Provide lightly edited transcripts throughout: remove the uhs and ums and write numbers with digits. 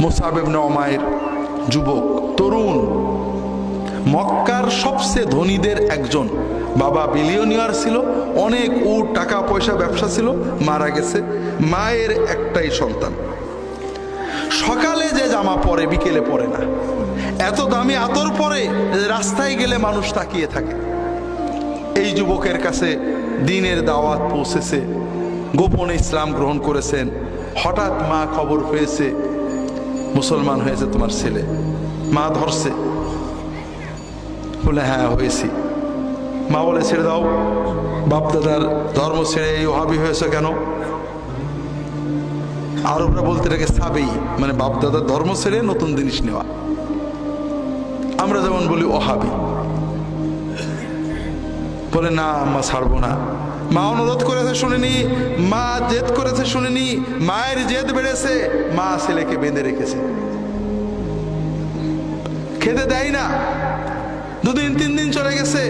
মুসআব ইবনে উমাইর যুবক, তরুণ, মক্কার সবচেয়ে ধনীদের একজন, বাবা বিলিয়নিয়ার ছিল, অনেক উট টাকা পয়সা ব্যবসা ছিল, মারা গেছে, মায়ের একটাই সন্তান। সকালে যে জামা পরে বিকেলে পরে না, এত দামি আতর পরে রাস্তায় গেলে মানুষ তাকিয়ে থাকে। এই যুবকের কাছে দ্বীনের দাওয়াত পৌঁছেছে, গোপনে ইসলাম গ্রহণ করেছেন। হঠাৎ মা খবর পেয়েছে মুসলমান হয়েছে তোমার ছেলে। মা ধরছে, বলে হ্যাঁ হয়েছি। মা বলে ছেড়ে দাও, বাপদাদার ধর্ম ছেড়ে এই ওহাবি হয়েছে কেন? আরবরা বলতে থাকে সাবেই, মানে বাপদাদার ধর্ম ছেড়ে নতুন জিনিস নেওয়া। আমরা যেমন বলি ওহাবি। বলে না আম্মা ছাড়বো না। মা অনুরোধ করেছে শুনিনি, মা জেদ করেছে শুনিনি, মায়ের জেদ বেড়েছে, মা ছেলেকে বেঁধে রেখেছে, খেতে দেয় না। 2 দিন 3 দিন চলে গেছে,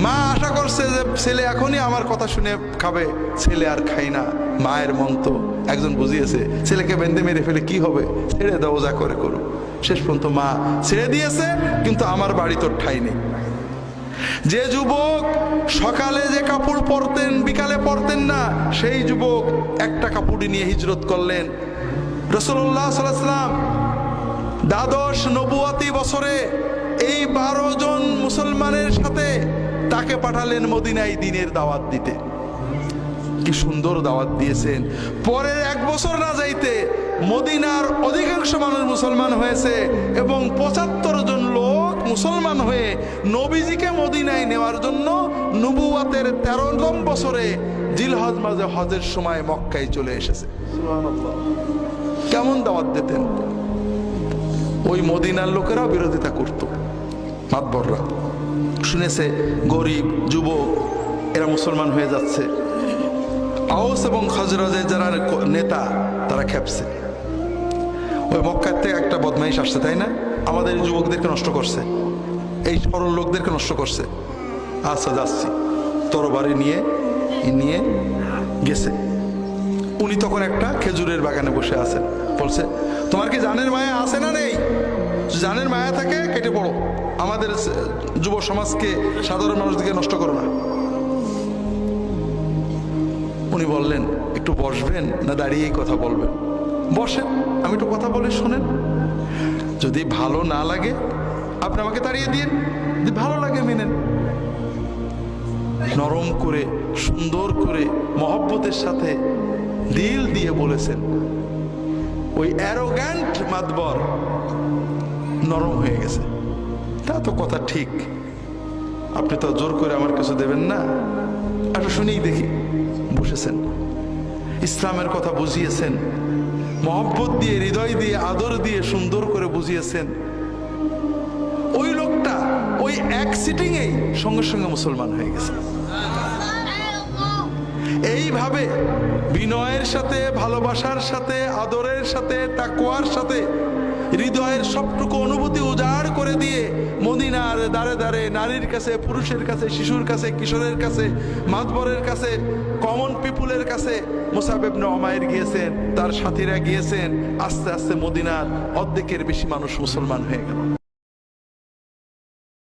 মা আশা করছে যে ছেলে এখনই আমার কথা শুনে খাবে, ছেলে আর খাই না। মায়ের মন তো একজন বুঝিয়েছে, ছেলেকে বেঁধে মেরে ফেলে কি হবে, ছেড়ে দাও, যা করে করো। শেষ পর্যন্ত মা ছেড়ে দিয়েছে, কিন্তু আমার বাড়ি তোর ঠাঁই নেই। যে যুবক সকালে যে কাপড় পরতেন বিকালে পরতেন না, সেই যুবক একটা কাপড়ই নিয়ে হিজরত করলেন। রাসূলুল্লাহ সাল্লাল্লাহু আলাইহি ওয়াসাল্লাম দ্বাদশ নবুয়াতি বছরে এই 12 জন মুসলমানের সাথে তাকে পাঠালেন মদিনায় দ্বীনের দাওয়াত দিতে। কি সুন্দর দাওয়াত দিয়েছেন। পরের 1 বছর না যাইতে মদিনার অধিকাংশ মানুষ মুসলমান হয়েছে এবং 75 জন লোক মুসলমান হয়ে নবীজিকে মদিনায় নেওয়ার জন্য নবুয়াতের 13তম বছরে জিলহজ মাসে হজের সময় মক্কায় চলে এসেছে। সুবহানাল্লাহ। কেমন দাওয়াত দিতেন! ওই মদিনার লোকেরাও বিরোধিতা করত। মাতবররা শুনেছে গরিব যুবক এরা মুসলমান হয়ে যাচ্ছে। আউস এবং খাজরাজের যারা নেতা তারা খেপছে, ওই মক্কার থেকে একটা বদমাইশ আসছে, তাই না, আমাদের যুবকদেরকে নষ্ট করছে, এই সরল লোকদেরকে নষ্ট করছে। আচ্ছা যাচ্ছি, তরবারি নিয়ে গেছে। উনি তখন একটা খেজুরের বাগানে বসে আছেন। বলছে তোমার কি জানের মায়া আছে না নেই? জানের মায়া থাকে কেটে পড়ো, আমাদের যুব সমাজকে সাধারণ মানুষদেরকে নষ্ট করো না। উনি বললেন একটু বসবেন না দাঁড়িয়েই কথা বলবেন? বসেন, আমি একটু কথা বলে শোনেন, যদি ভালো না লাগে আপনি আমাকে তাড়িয়ে দিন, যদি ভালো লাগে মেনেন। নরম করে সুন্দর করে মহব্বতের সাথে দিল দিয়ে বলেছেন। ওই অ্যারোগ্যান্ট মাতবর নরম হয়ে গেছে। তা তো কথা ঠিক, আপনি তো জোর করে আমার কিছু দেবেন না, একটু শুনেই দেখি। বসেছেন, ইসলামের কথা বুঝিয়েছেন, মহব্বত দিয়ে হৃদয় দিয়ে আদর দিয়ে সুন্দর করে বুঝিয়েছেন। ওই লোকটা ওই এক সিটিংয়েই সঙ্গে সঙ্গে মুসলমান হয়ে গেছে। এইভাবে বিনয়ের সাথে, ভালোবাসার সাথে, আদরের সাথে, তাকওয়ার সাথে হৃদয়ের সবটুকু অনুভূতি উজাড় করে দিয়ে মদিনার দাঁড়ে দাঁড়ে নারীর কাছে, পুরুষের কাছে, শিশুর কাছে, কিশোরের কাছে, মাতবরের কাছে, কমন পিপুলের কাছে মুসআব ইবনে উমাইর গিয়েছেন, তার সাথীরা গিয়েছেন। আস্তে আস্তে মদিনার অর্ধেকের বেশি মানুষ মুসলমান হয়ে গেল।